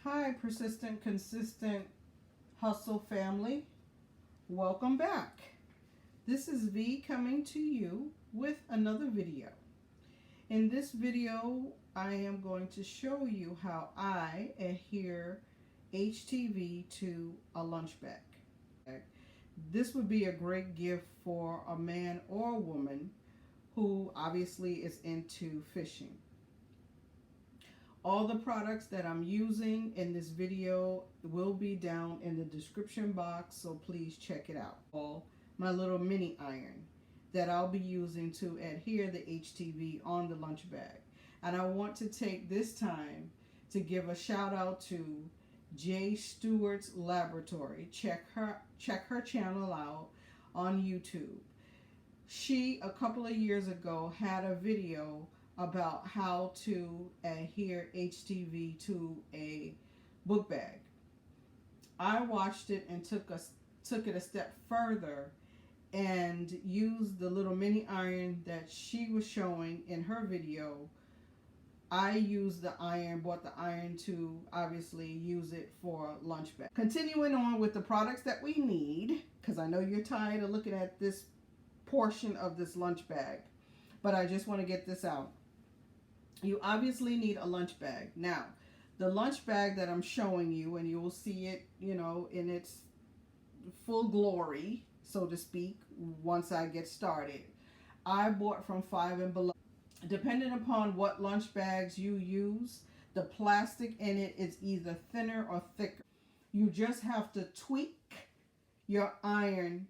Hi, persistent, consistent hustle family. Welcome back. This is V coming to you with another video. In this video, I am going to show you how I adhere HTV to a lunch bag. This would be a great gift for a man or a woman who obviously is into fishing. All the products that I'm using in this video will be down in the description box, so please check it out. My little mini iron that I'll be using to adhere the HTV on the lunch bag. And I want to take this time to give a shout out to J Stewart's Laboratory. Check her channel out on YouTube. She, a couple of years ago, had a video about how to adhere HTV to a book bag. I watched it and took it a step further and used the little mini iron that she was showing in her video. I used the iron, bought the iron to obviously use it for lunch bag. Continuing on with the products that we need, because I know you're tired of looking at this portion of this lunch bag, but I just want to get this out. You obviously need a lunch bag. Now, the lunch bag that I'm showing you, and you will see it, in its full glory, so to speak, once I get started, I bought from Five and Below. Depending upon what lunch bags you use, the plastic in it is either thinner or thicker. You just have to tweak your iron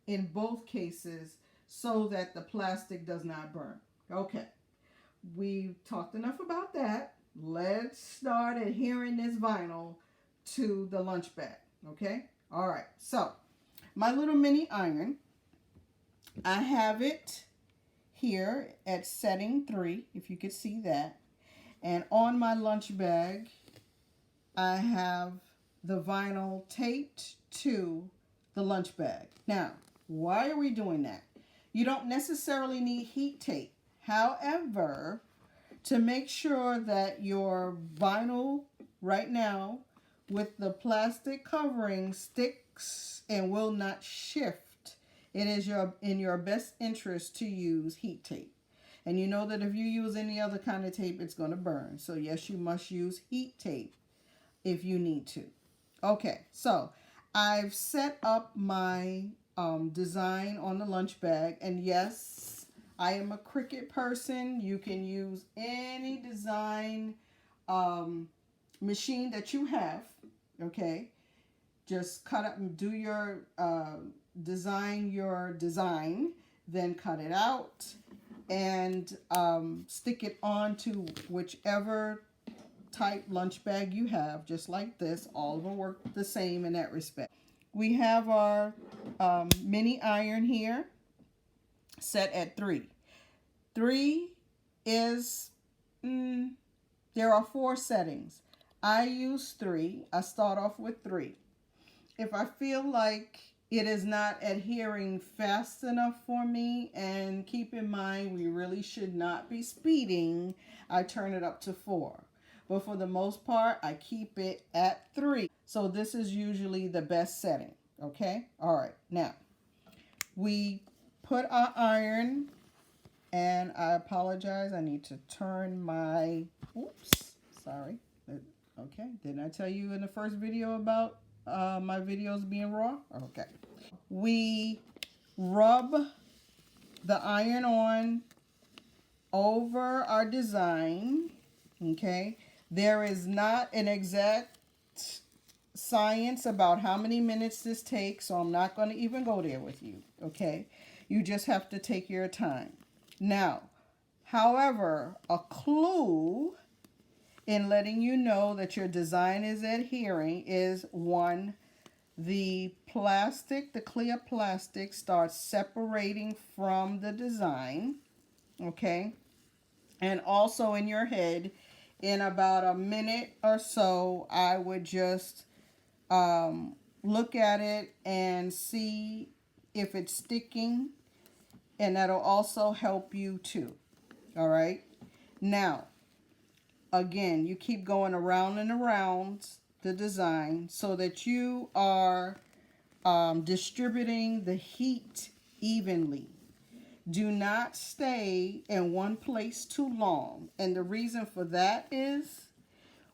in both cases so that the plastic does not burn. Okay. We've talked enough about that. Let's start adhering this vinyl to the lunch bag. Okay? All right. So, my little mini iron, I have it here at setting 3, if you could see that. And on my lunch bag, I have the vinyl taped to the lunch bag. Now, why are we doing that? You don't necessarily need heat tape. However, to make sure that your vinyl right now with the plastic covering sticks and will not shift, it is in your best interest to use heat tape. And you know that if you use any other kind of tape, it's going to burn. So yes, you must use heat tape if you need to. Okay, so I've set up my design on the lunch bag, and yes, I am a Cricut person. You can use any design machine that you have, okay? Just cut up and do your design, then cut it out and stick it onto whichever type lunch bag you have, just like this. All of them work the same in that respect. We have our mini iron here set at 3. 3 is, there are 4 settings. I use 3. I start off with 3. If I feel like it is not adhering fast enough for me, and keep in mind we really should not be speeding, I turn it up to 4. But for the most part, I keep it at 3. So this is usually the best setting. Okay? All right. Now, we put our iron, and I apologize. I need to turn my, oops, sorry. Okay. Didn't I tell you in the first video about my videos being raw? Okay. We rub the iron on over our design. Okay. There is not an exact science about how many minutes this takes, so I'm not going to even go there with you. Okay. You just have to take your time. Now, however, a clue in letting you know that your design is adhering is 1, the plastic, the clear plastic starts separating from the design, okay? And also in your head, in about a minute or so, I would just look at it and see if it's sticking, and that'll also help you too. All right. Now, again, you keep going around and around the design so that you are distributing the heat evenly. Do not stay in one place too long. And the reason for that is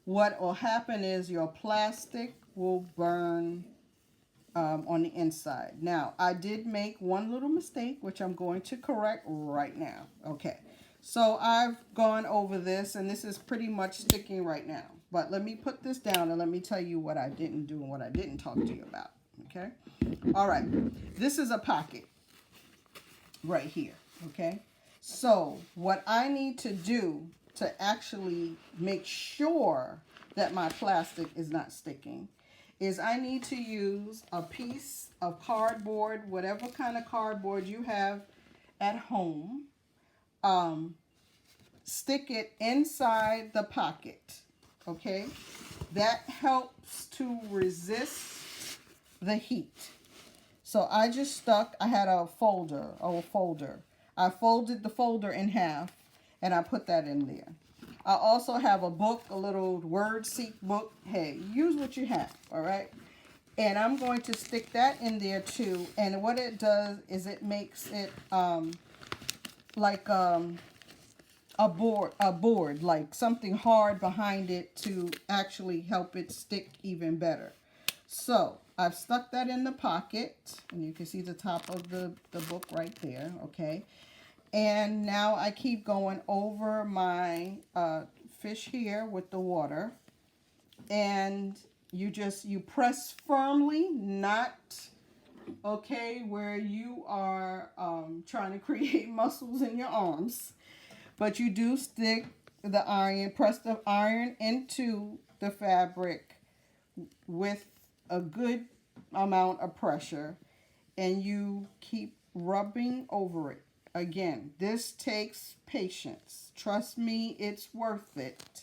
what will happen is your plastic will burn on the inside. Now, I did make one little mistake, which I'm going to correct right now. Okay, so I've gone over this, and this is pretty much sticking right now. But let me put this down, and let me tell you what I didn't do and what I didn't talk to you about. Okay, all right, this is a pocket right here. Okay, so what I need to do to actually make sure that my plastic is not sticking is I need to use a piece of cardboard, whatever kind of cardboard you have at home. Stick it inside the pocket, okay? That helps to resist the heat. So I just stuck, I had a folder. I folded the folder in half and I put that in there. I also have a book, a little word seek book. Hey, use what you have, all right? And I'm going to stick that in there too. And what it does is it makes it like a board, like something hard behind it to actually help it stick even better. So I've stuck that in the pocket, and you can see the top of the book right there, okay? And now I keep going over my fish here with the water. And you press firmly, not, okay, where you are trying to create muscles in your arms. But you do stick the iron, press the iron into the fabric with a good amount of pressure. And you keep rubbing over it. Again, this takes patience. Trust me, it's worth it.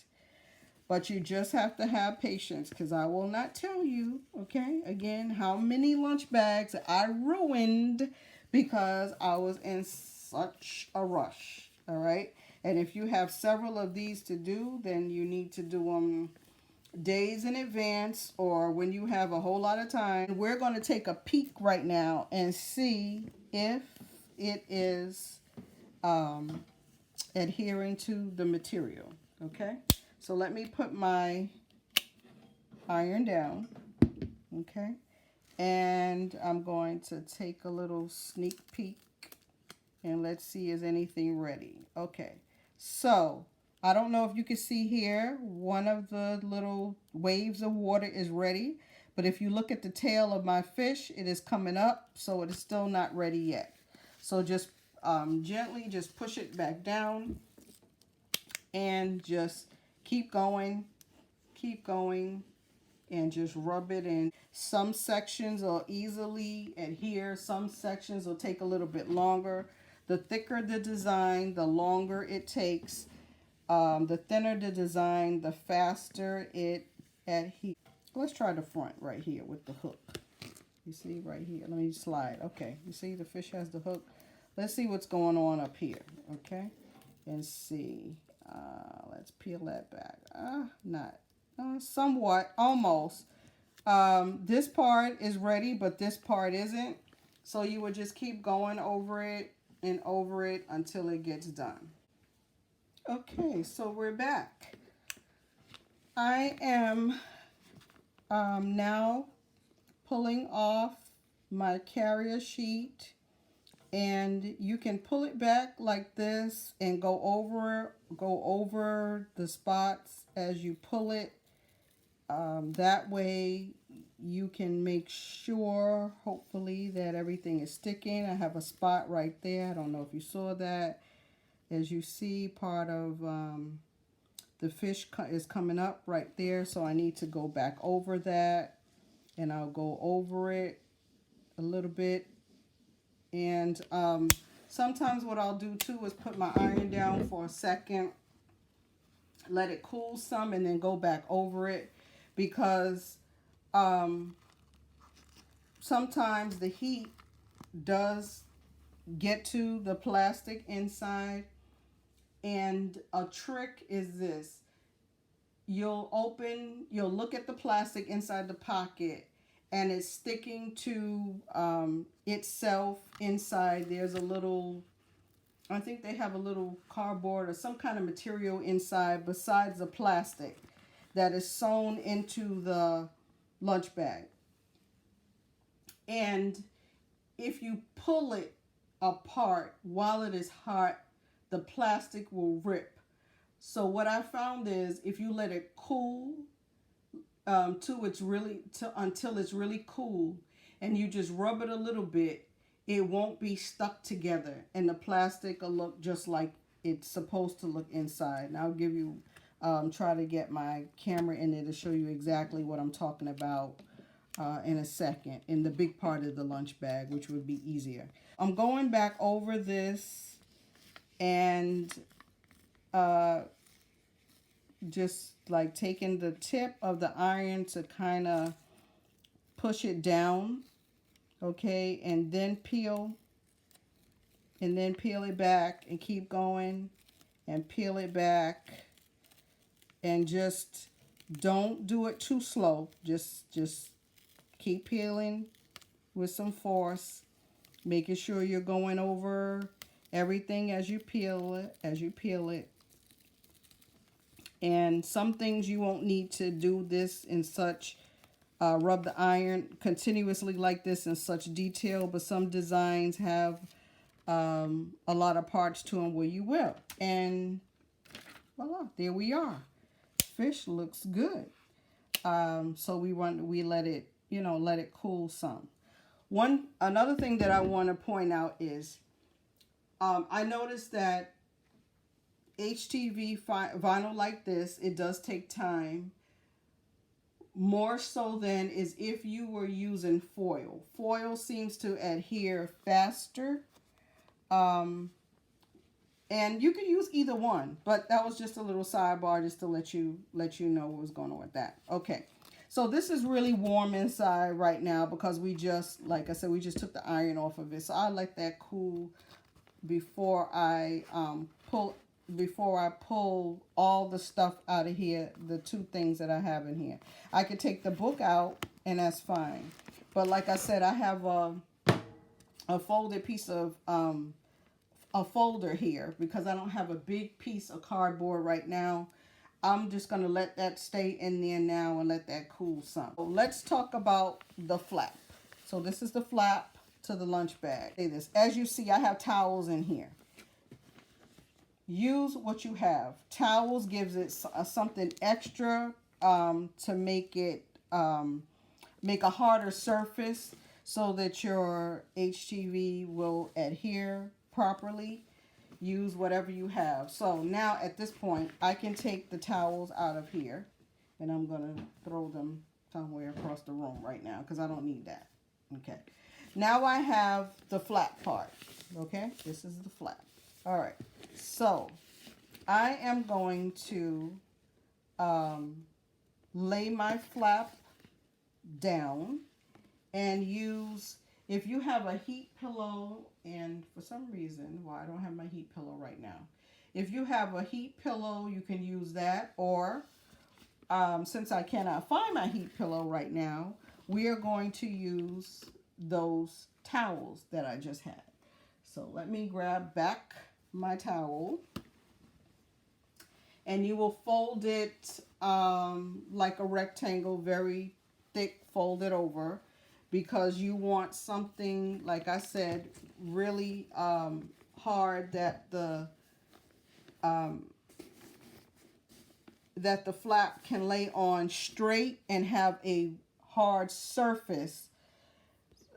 But you just have to have patience, because I will not tell you, okay, again, how many lunch bags I ruined because I was in such a rush, all right? And if you have several of these to do, then you need to do them days in advance or when you have a whole lot of time. We're going to take a peek right now and see if it is adhering to the material, okay? So let me put my iron down, okay? And I'm going to take a little sneak peek and let's see, is anything ready? Okay, so I don't know if you can see here, one of the little waves of water is ready. But if you look at the tail of my fish, it is coming up, so it is still not ready yet. So just gently just push it back down and just keep going, and just rub it in. Some sections will easily adhere. Some sections will take a little bit longer. The thicker the design, the longer it takes. The thinner the design, the faster it adheres. Let's try the front right here with the hook. You see right here. Let me slide. Okay, you see the fish has the hook. Let's see what's going on up here. Okay, and see. Let's peel that back. Not somewhat, almost. This part is ready, but this part isn't. So you would just keep going over it and over it until it gets done. Okay, so we're back. I am now pulling off my carrier sheet, and you can pull it back like this and go over the spots as you pull it. That way you can make sure, hopefully, that everything is sticking. I have a spot right there. I don't know if you saw that. As you see, part of the fish is coming up right there, so I need to go back over that, and I'll go over it a little bit. And sometimes what I'll do too is put my iron down for a second, let it cool some, and then go back over it, because sometimes the heat does get to the plastic inside. And a trick is this: you'll look at the plastic inside the pocket, and it's sticking to itself inside. There's a little, I think they have a little cardboard or some kind of material inside besides the plastic that is sewn into the lunch bag. And if you pull it apart while it is hot, the plastic will rip. So what I found is if you let it cool until it's really cool, and you just rub it a little bit, it won't be stuck together, and the plastic will look just like it's supposed to look inside. And I'll give you try to get my camera in there to show you exactly what I'm talking about in a second, in the big part of the lunch bag, which would be easier. I'm going back over this and just like taking the tip of the iron to kind of push it down, okay, and then peel it back and keep going and peel it back, and just don't do it too slow. Just keep peeling with some force, making sure you're going over everything as you peel it. And some things you won't need to do this in such rub the iron continuously like this in such detail, but some designs have a lot of parts to them where you will. And voila, there we are. Fish looks good. So we let it, let it cool some. Another thing that I want to point out is I noticed that HTV vinyl like this, it does take time, more so than is if you were using foil. Foil seems to adhere faster, and you can use either one, but that was just a little sidebar just to let you know what was going on with that. Okay, so this is really warm inside right now because we just, like I said, we just took the iron off of it. So I let that cool before I pull all the stuff out of here, the two things that I have in here. I could take the book out and that's fine. But like I said, I have a folded piece of, a folder here because I don't have a big piece of cardboard right now. I'm just going to let that stay in there now and let that cool some. So let's talk about the flap. So this is the flap to the lunch bag. As you see, I have towels in here. Use what you have. Towels gives it something extra to make it make a harder surface so that your HTV will adhere properly. Use whatever you have. So now at this point, I can take the towels out of here, and I'm going to throw them somewhere across the room right now because I don't need that. Okay. Now I have the flap part. Okay. This is the flap. All right. So I am going to lay my flap down and use, if you have a heat pillow, and for some reason, well, I don't have my heat pillow right now. If you have a heat pillow, you can use that. Or since I cannot find my heat pillow right now, we are going to use those towels that I just had. So let me grab back my towel, and you will fold it like a rectangle, very thick, fold it over, because you want something, like I said, really hard that the flap can lay on straight and have a hard surface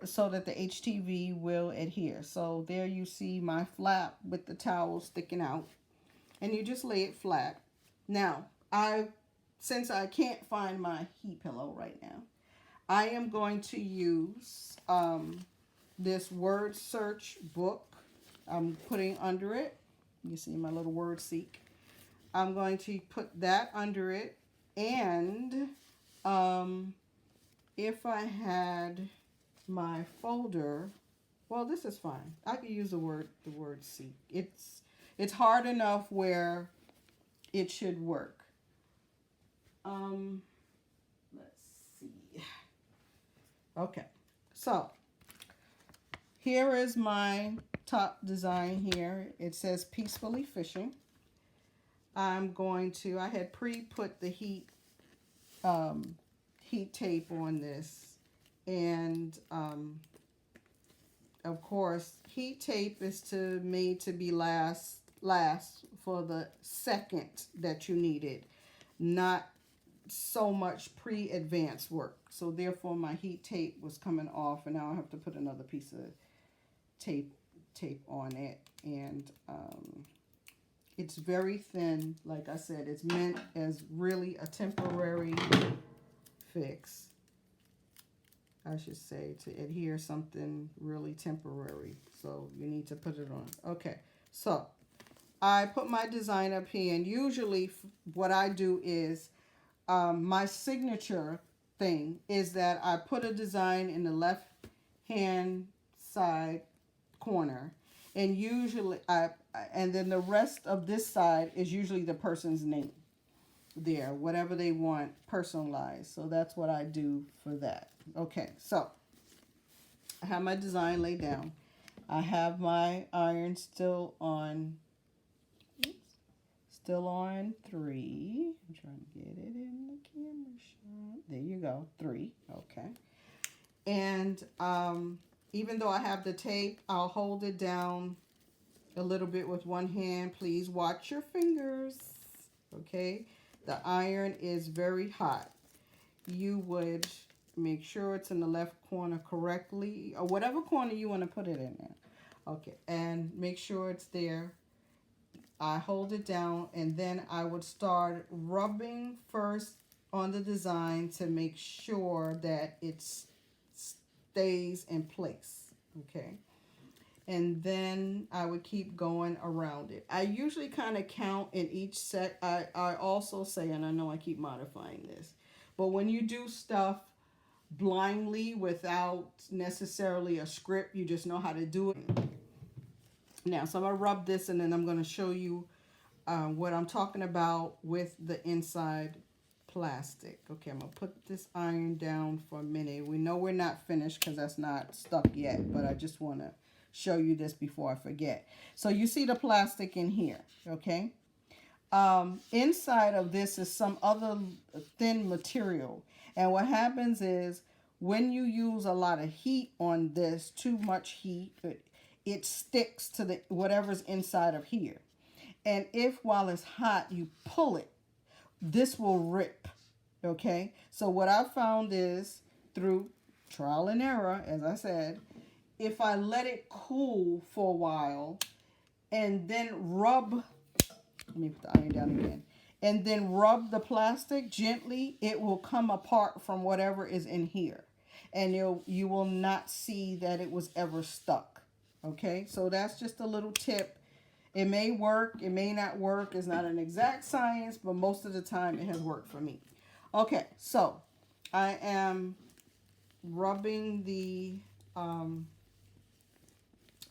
so that the HTV will adhere. So there you see my flap with the towel sticking out, and you just lay it flat. Now, since I can't find my heat pillow right now, I am going to use this word search book. I'm putting under it. You see my little word seek. I'm going to put that under it, and if I had my folder, well, this is fine. I could use the word seek. It's hard enough where it should work. let's see. Okay, so here is my top design here. It says Peacefully Fishing. I'm going to, I had pre-put the heat tape on this, and of course heat tape is made to be last for the second that you need it, not so much pre-advanced work. So therefore my heat tape was coming off, and now I have to put another piece of tape on it. And it's very thin. Like I said, it's meant as really a temporary fix, I should say, to adhere something really temporary. So you need to put it on. Okay, so I put my design up here, and usually what I do is my signature thing is that I put a design in the left hand side corner, and usually and then the rest of this side is usually the person's name there, whatever they want personalized. So that's what I do for that. Okay, so I have my design laid down. I have my iron still on 3. I'm trying to get it in the camera shot. There you go, 3. Okay. And even though I have the tape, I'll hold it down a little bit with one hand. Please watch your fingers. Okay. The iron is very hot. You would make sure it's in the left corner correctly, or whatever corner you want to put it in there. Okay. And make sure it's there. I hold it down, and then I would start rubbing first on the design to make sure that it stays in place. Okay. And then I would keep going around it. I usually kind of count in each set. I also say, and I know I keep modifying this, but when you do stuff blindly without necessarily a script, you just know how to do it. Now, so I'm going to rub this, and then I'm going to show you what I'm talking about with the inside plastic. Okay, I'm going to put this iron down for a minute. We know we're not finished because that's not stuck yet, but I just want to show you this before I forget. So you see the plastic in here, okay? Inside of this is some other thin material. And what happens is when you use a lot of heat on this, too much heat, it sticks to the whatever's inside of here. And if while it's hot you pull it, this will rip. Okay, so what I found is, through trial and error, as I said, if I let it cool for a while and then rub, let me put the iron down again, and then rub the plastic gently, it will come apart from whatever is in here, and you will not see that it was ever stuck. Okay, so that's just a little tip. It may work, it may not work. It's not an exact science, but most of the time it has worked for me. Okay, so I am rubbing the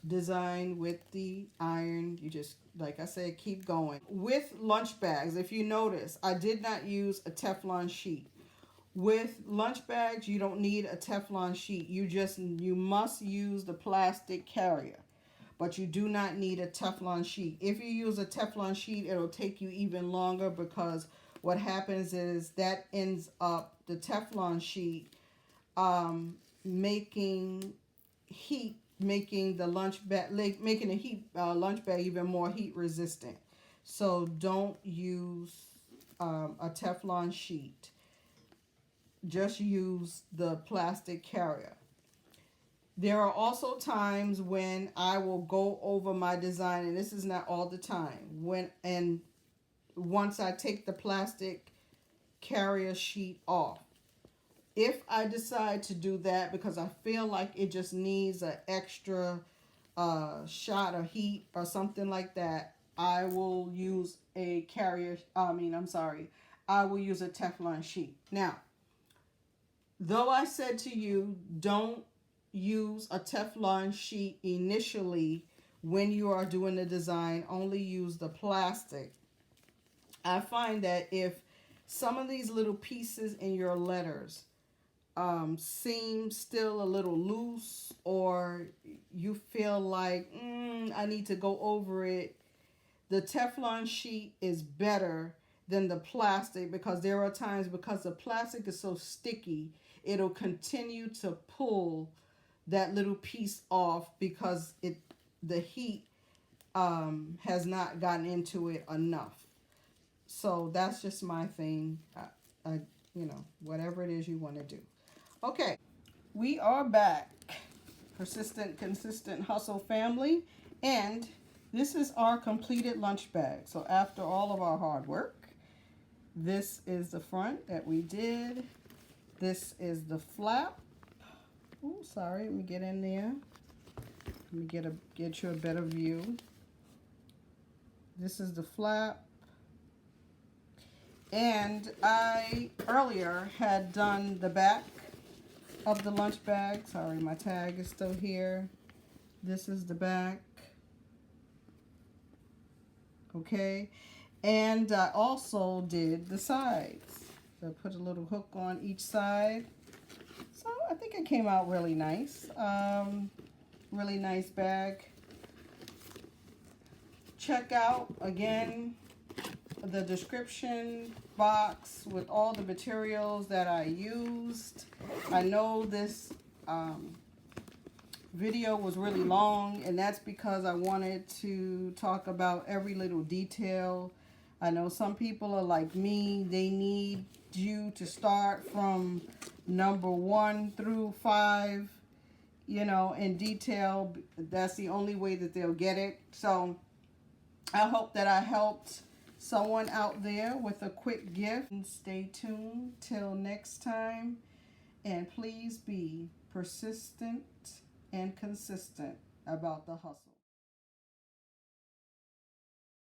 design with the iron. You just, like I said, keep going. With lunch bags, if you notice, I did not use a Teflon sheet. With lunch bags, you don't need a Teflon sheet. You must use the plastic carrier, but you do not need a Teflon sheet. If you use a Teflon sheet, it'll take you even longer, because what happens is that ends up the Teflon sheet making the lunch bag, making a lunch bag even more heat resistant. So don't use a Teflon sheet. Just use the plastic carrier. There are also times when I will go over my design, and this is not all the time. Once I take the plastic carrier sheet off, if I decide to do that because I feel like it just needs an extra shot of heat or something like that, I will use I will use a Teflon sheet. Now, though I said to you, don't use a Teflon sheet initially when you are doing the design, only use the plastic. I find that if some of these little pieces in your letters seem still a little loose, or you feel like I need to go over it, the Teflon sheet is better than the plastic, because there are times, because the plastic is so sticky, it'll continue to pull that little piece off because the heat has not gotten into it enough. So that's just my thing. You know, whatever it is you want to do. Okay, we are back. Persistent, consistent hustle family. And this is our completed lunch bag. So after all of our hard work, this is the front that we did. This is the flap. Oh, sorry, let me get in there. Let me get you a better view. This is the flap. And I earlier had done the back of the lunch bag. Sorry, my tag is still here. This is the back. Okay. And I also did the sides. So I put a little hook on each side. So I think it came out really nice. Really nice bag. Check out, again, the description box with all the materials that I used. I know this video was really long, and that's because I wanted to talk about every little detail. I know some people are like me. They need you to start from number 1 through 5, you know, in detail. That's the only way that they'll get it. So I hope that I helped someone out there with a quick gift. And stay tuned till next time. And please be persistent and consistent about the hustle.